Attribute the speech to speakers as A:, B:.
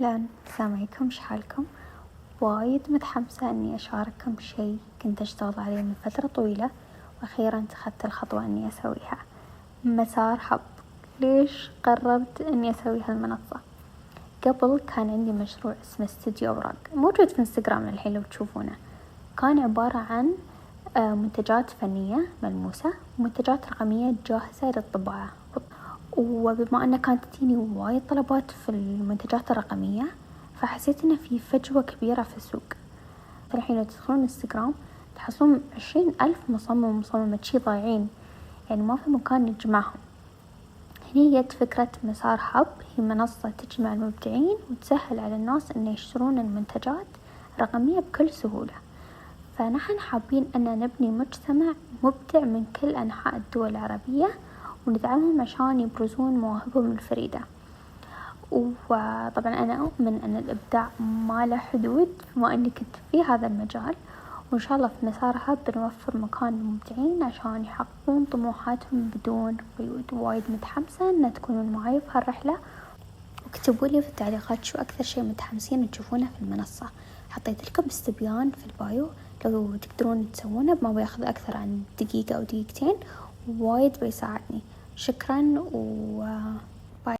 A: أهلا، السلام عليكم، شحالكم؟ وايد متحمسة إني أشارككم بشي كنت أشتغل عليه من فترة طويلة، وأخيرا اتخذت الخطوة إني أسويها. مسار حب. ليش قررت إني أسوي هالمنصة؟ قبل كان عندي مشروع اسمه استوديو أوراق موجود في انستغرام الحين لو تشوفونه. كان عبارة عن منتجات فنية ملموسة ومنتجات رقمية جاهزة للطباعة. وبما أن كانت تجيني وايد طلبات في المنتجات الرقمية، فحسيت إن في فجوة كبيرة في السوق. الحين لو تدخلون انستغرام تحصلون 20,000 مصمم ومصممة شي ضايعين، يعني ما في مكان نجمعهم. هني جت فكرة مسار حب، هي منصة تجمع المبدعين وتسهل على الناس إن يشترون المنتجات الرقمية بكل سهولة. فنحن حابين أن نبني مجتمع مبدع من كل أنحاء الدول العربية، وندعمهم عشان يبرزون مواهبهم الفريدة. وطبعا أنا أؤمن أن الإبداع ما له حدود بما أني كنت في هذا المجال، وإن شاء الله في مسار هب بنوفر مكان للمبدعين عشان يحققون طموحاتهم بدون قيود. وايد متحمسة أن تكونون معي في هالرحلة، واكتبوا لي في التعليقات شو أكثر شيء متحمسين تشوفونه في المنصة. حطيت لكم استبيان في البايو لو تقدرون تسوونه، ما بياخذ أكثر عن دقيقة أو دقيقتين، وايد بيساعدني. شكرا و